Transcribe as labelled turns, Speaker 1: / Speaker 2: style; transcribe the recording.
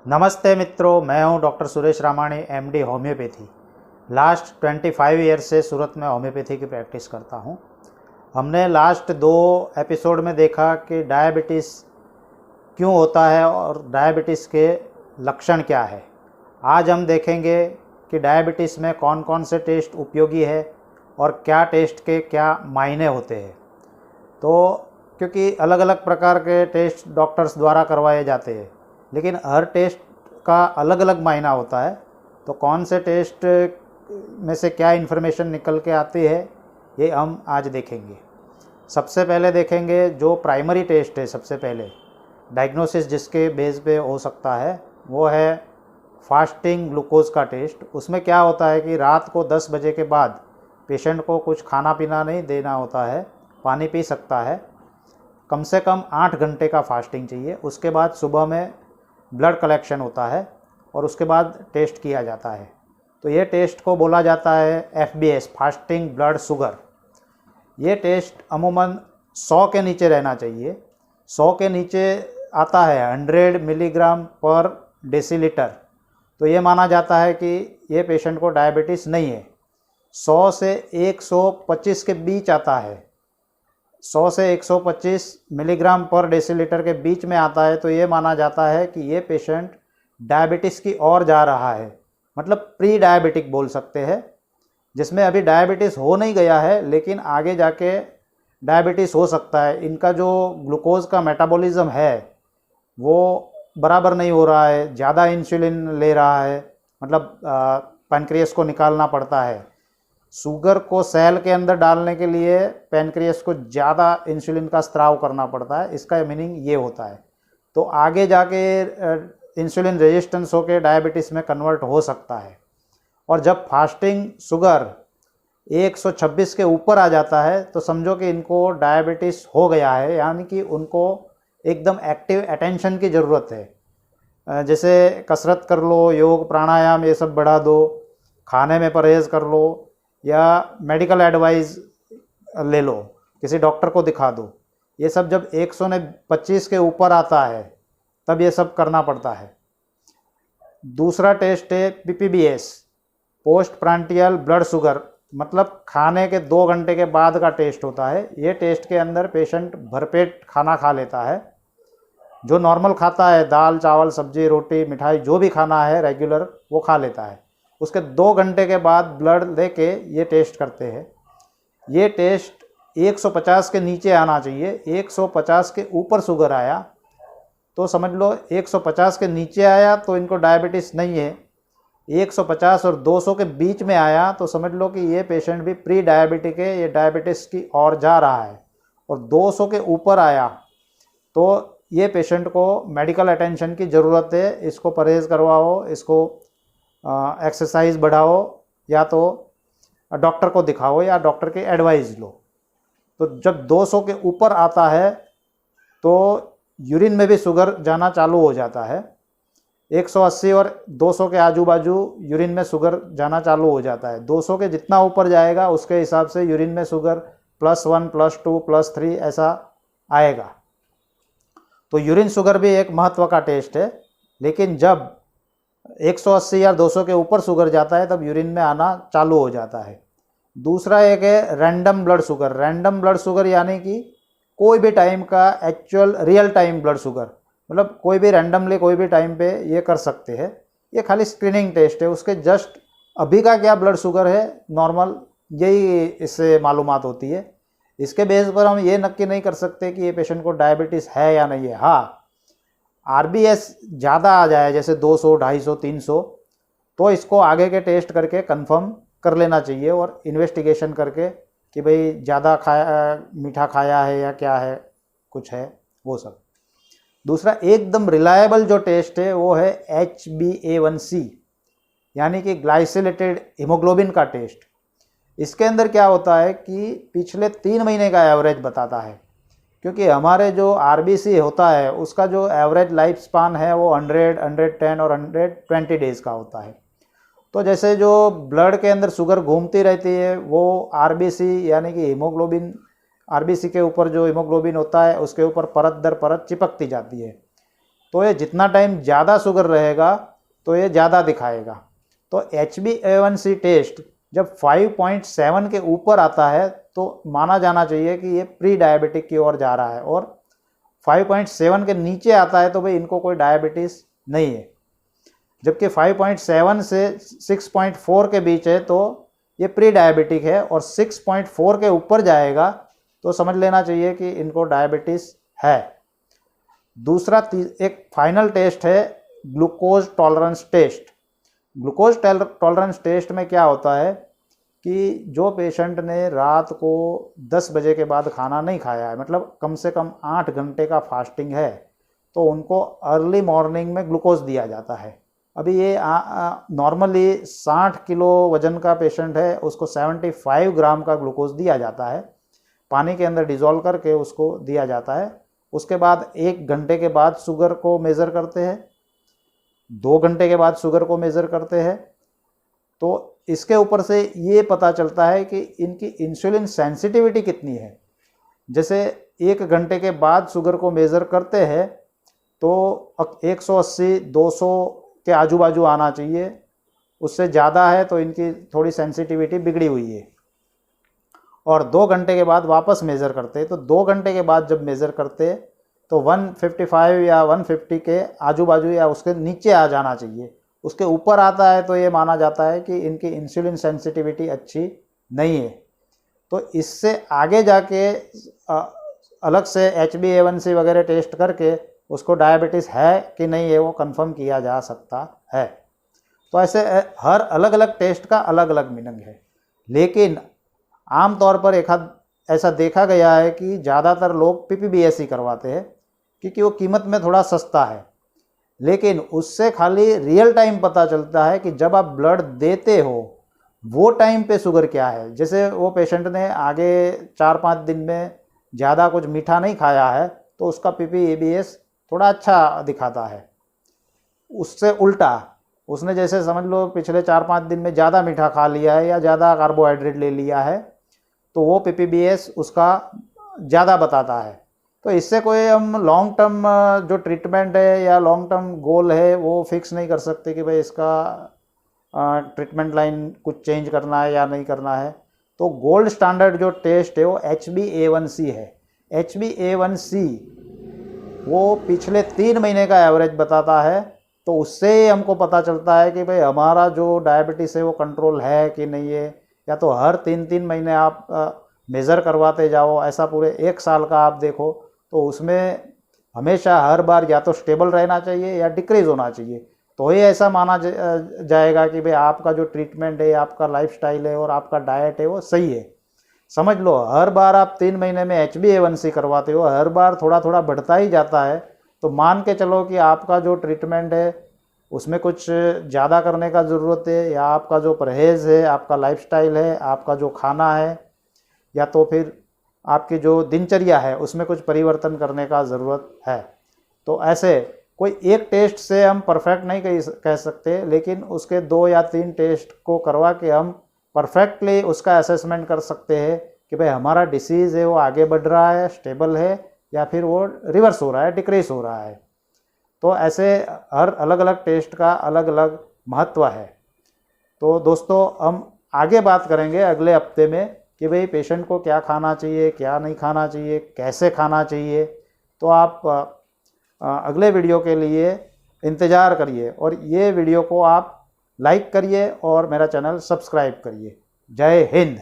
Speaker 1: नमस्ते मित्रों, मैं हूं doctor Suresh Ramani, MD homeopathy. Last 25 year से सूरत में होम्योपैथी की प्रैक्टिस करता हूं। हमने लास्ट 2 एपिसोड में देखा कि डायबिटीज़ क्यों होता है और डायबिटीज़ के लक्षण क्या है। आज हम देखेंगे कि डायबिटीज़ में कौन कौन से टेस्ट उपयोगी है और क्या टेस्ट के क्या मायने होते हैं। तो क्योंकि अलग अलग प्रकार के टेस्ट डॉक्टर्स द्वारा करवाए जाते हैं, लेकिन हर टेस्ट का अलग अलग मायना होता है। तो कौन से टेस्ट में से क्या इन्फॉर्मेशन निकल के आती है, ये हम आज देखेंगे। सबसे पहले देखेंगे जो प्राइमरी टेस्ट है। सबसे पहले डायग्नोसिस जिसके बेस पे हो सकता है वो है फास्टिंग ग्लूकोज का टेस्ट। उसमें क्या होता है कि रात को 10 बजे के बाद पेशेंट को कुछ खाना पीना नहीं देना होता है, पानी पी सकता है। कम से कम 8 घंटे का फास्टिंग चाहिए। उसके बाद सुबह में ब्लड कलेक्शन होता है और उसके बाद टेस्ट किया जाता है। तो ये टेस्ट को बोला जाता है FBS, फास्टिंग ब्लड शुगर। ये टेस्ट अमूमन 100 के नीचे रहना चाहिए। 100 के नीचे आता है 100 मिलीग्राम पर डेसीलीटर, तो ये माना जाता है कि ये पेशेंट को डायबिटीज़ नहीं है। 100 से 125 के बीच आता है, 100 से 125 मिलीग्राम पर डेसीलीटर के बीच में आता है, तो ये माना जाता है कि ये पेशेंट डायबिटीज़ की ओर जा रहा है, मतलब प्री डायबिटिक बोल सकते हैं, जिसमें अभी डायबिटीज़ हो नहीं गया है लेकिन आगे जाके डायबिटीज़ हो सकता है। इनका जो ग्लूकोज का मेटाबॉलिज्म है वो बराबर नहीं हो रहा है, ज़्यादा इंसुलिन ले रहा है, मतलब पैनक्रियास को निकालना पड़ता है। शुगर को सेल के अंदर डालने के लिए पैनक्रियास को ज़्यादा इंसुलिन का स्त्राव करना पड़ता है। इसका मीनिंग ये होता है। तो आगे जाके इंसुलिन रेजिस्टेंस होकर डायबिटीज़ में कन्वर्ट हो सकता है। और जब फास्टिंग शुगर 126 के ऊपर आ जाता है तो समझो कि इनको डायबिटीज़ हो गया है, यानी कि उनको एकदम एक्टिव अटेंशन की ज़रूरत है। जैसे कसरत कर लो, योग प्राणायाम ये सब बढ़ा दो, खाने में परहेज़ कर लो, या मेडिकल एडवाइस ले लो, किसी डॉक्टर को दिखा दो। ये सब जब 125 के ऊपर आता है तब ये सब करना पड़ता है। दूसरा टेस्ट है PPBS, पोस्ट प्रांटियल ब्लड शुगर, मतलब खाने के 2 घंटे के बाद का टेस्ट होता है। ये टेस्ट के अंदर पेशेंट भरपेट खाना खा लेता है, जो नॉर्मल खाता है, दाल चावल सब्जी रोटी मिठाई जो भी खाना है रेगुलर वो खा लेता है। उसके 2 घंटे के बाद ब्लड लेके ये टेस्ट करते हैं। ये टेस्ट 150 के नीचे आना चाहिए। 150 के ऊपर शुगर आया तो समझ लो 150 के नीचे आया तो इनको डायबिटीज़ नहीं है। 150 और 200 के बीच में आया तो समझ लो कि ये पेशेंट भी प्री डायबिटिक है, ये डायबिटीज़ की ओर जा रहा है। और 200 के ऊपर आया तो ये पेशेंट को मेडिकल अटेंशन की ज़रूरत है। इसको परहेज़ करवाओ, इसको एक्सरसाइज बढ़ाओ, या तो डॉक्टर को दिखाओ या डॉक्टर की एडवाइस लो। तो जब 200 के ऊपर आता है तो यूरिन में भी शुगर जाना चालू हो जाता है। 180 और 200 के आजू बाजू यूरिन में शुगर जाना चालू हो जाता है। 200 के जितना ऊपर जाएगा उसके हिसाब से यूरिन में शुगर +1 +2 +3 ऐसा आएगा। तो यूरिन शुगर भी एक महत्व का टेस्ट है। लेकिन जब 180 या 200 के ऊपर शुगर जाता है तब यूरिन में आना चालू हो जाता है। दूसरा एक है random blood sugar. Random blood sugar यानी कि कोई भी टाइम का actual real time blood sugar, मतलब कोई भी रैंडमली कोई भी टाइम पे ये कर सकते हैं। ये खाली स्क्रीनिंग टेस्ट है। उसके जस्ट अभी का क्या ब्लड शुगर है नॉर्मल, यही इससे मालूमात होती है। इसके बेस पर हम ये नक्की नहीं कर सकते कि ये पेशेंट को डायबिटीज़ है या नहीं है। हाँ, RBS ज़्यादा आ जाए जैसे 200 250 300 तो इसको आगे के टेस्ट करके कंफर्म कर लेना चाहिए और इन्वेस्टिगेशन करके कि भाई ज़्यादा खाया, मीठा खाया है या क्या है, कुछ है वो सब। दूसरा एकदम रिलायबल जो टेस्ट है वो है HbA1c, यानी कि ग्लाइसिलेटेड हीमोग्लोबिन का टेस्ट। इसके अंदर क्या होता है कि पिछले 3 महीने का एवरेज बताता है, क्योंकि हमारे जो RBC होता है उसका जो एवरेज लाइफ स्पान है वो 100, 110 और 120 डेज़ का होता है। तो जैसे जो ब्लड के अंदर शुगर घूमती रहती है वो RBC यानी कि हीमोग्लोबिन, RBC के ऊपर जो हीमोग्लोबिन होता है उसके ऊपर परत दर परत चिपकती जाती है। तो ये जितना टाइम ज़्यादा शुगर रहेगा तो ये ज़्यादा दिखाएगा। तो HbA1c टेस्ट जब 5.7 के ऊपर आता है तो माना जाना चाहिए कि ये प्री डायबिटिक की ओर जा रहा है, और 5.7 के नीचे आता है तो भाई इनको कोई डायबिटीज़ नहीं है। जबकि 5.7 से 6.4 के बीच है तो ये प्री डायबिटिक है, और 6.4 के ऊपर जाएगा तो समझ लेना चाहिए कि इनको डायबिटीज़ है। दूसरा एक फाइनल टेस्ट है glucose tolerance test. Glucose tolerance test में क्या होता है कि जो पेशेंट ने रात को 10 बजे के बाद खाना नहीं खाया है, मतलब कम से कम 8 घंटे का फास्टिंग है, तो उनको अर्ली मॉर्निंग में ग्लूकोज दिया जाता है। अभी ये नॉर्मली 60 किलो वजन का पेशेंट है, उसको 75 ग्राम का ग्लूकोज दिया जाता है, पानी के अंदर डिज़ोल्व करके उसको दिया जाता है। उसके बाद 1 घंटे के बाद शुगर को मेज़र करते हैं, 2 घंटे के बाद शुगर को मेज़र करते हैं। तो इसके ऊपर से ये पता चलता है कि इनकी इंसुलिन सेंसिटिविटी कितनी है। जैसे 1 घंटे के बाद शुगर को मेज़र करते हैं तो 180-200 के आजू बाजू आना चाहिए, उससे ज़्यादा है तो इनकी थोड़ी सेंसिटिविटी बिगड़ी हुई है। और 2 घंटे के बाद वापस मेज़र करते हैं, तो 2 घंटे के बाद जब मेज़र करते हैं तो 155 या 150 के आजू बाजू या उसके नीचे आ जाना चाहिए। उसके ऊपर आता है तो ये माना जाता है कि इनकी इंसुलिन सेंसिटिविटी अच्छी नहीं है। तो इससे आगे जाके अलग से HbA1c वगैरह टेस्ट करके उसको डायबिटीज़ है कि नहीं है वो कंफर्म किया जा सकता है। तो ऐसे हर अलग अलग टेस्ट का अलग अलग मीनिंग है, लेकिन आम तौर पर ऐसा देखा गया है कि ज़्यादातर लोग PPBSC करवाते हैं क्योंकि वो कीमत में थोड़ा सस्ता है, लेकिन उससे खाली रियल टाइम पता चलता है कि जब आप ब्लड देते हो वो टाइम पे शुगर क्या है। जैसे वो पेशेंट ने आगे 4-5 दिन में ज़्यादा कुछ मीठा नहीं खाया है तो उसका PPABS थोड़ा अच्छा दिखाता है। उससे उल्टा उसने जैसे समझ लो पिछले 4-5 दिन में ज़्यादा मीठा खा लिया है या ज़्यादा कार्बोहाइड्रेट ले लिया है तो वो PPBS उसका ज़्यादा बताता है। तो इससे कोई हम लॉन्ग टर्म जो ट्रीटमेंट है या लॉन्ग टर्म गोल है वो फिक्स नहीं कर सकते कि भाई इसका ट्रीटमेंट लाइन कुछ चेंज करना है या नहीं करना है। तो गोल्ड स्टैंडर्ड जो टेस्ट है वो HbA1c है। HbA1c वो पिछले 3 महीने का एवरेज बताता है, तो उससे हमको पता चलता है कि भाई हमारा जो डायबिटीज़ है वो कंट्रोल है कि नहीं है। या तो हर 3-3 महीने आप मेज़र करवाते जाओ, ऐसा पूरे 1 साल का आप देखो तो उसमें हमेशा हर बार या तो स्टेबल रहना चाहिए या डिक्रीज़ होना चाहिए। तो ही ऐसा माना जाएगा कि भाई आपका जो ट्रीटमेंट है, आपका लाइफस्टाइल है और आपका डाइट है वो सही है। समझ लो हर बार आप 3 महीने में HbA1c करवाते हो, हर बार थोड़ा थोड़ा बढ़ता ही जाता है, तो मान के चलो कि आपका जो ट्रीटमेंट है उसमें कुछ ज़्यादा करने का ज़रूरत है, या आपका जो परहेज़ है, आपका लाइफस्टाइल है, आपका जो खाना है, या तो फिर आपकी जो दिनचर्या है उसमें कुछ परिवर्तन करने का ज़रूरत है। तो ऐसे कोई एक टेस्ट से हम परफेक्ट नहीं कह सकते, लेकिन उसके 2 या 3 टेस्ट को करवा के हम परफेक्टली उसका असेसमेंट कर सकते हैं कि भाई हमारा डिसीज़ है वो आगे बढ़ रहा है, स्टेबल है, या फिर वो रिवर्स हो रहा है, डिक्रीज हो रहा है। तो ऐसे हर अलग अलग टेस्ट का अलग अलग महत्व है। तो दोस्तों हम आगे बात करेंगे अगले हफ्ते में कि भाई पेशेंट को क्या खाना चाहिए, क्या नहीं खाना चाहिए, कैसे खाना चाहिए। तो आप अगले वीडियो के लिए इंतज़ार करिए, और ये वीडियो को आप लाइक करिए और मेरा चैनल सब्सक्राइब करिए। जय हिंद।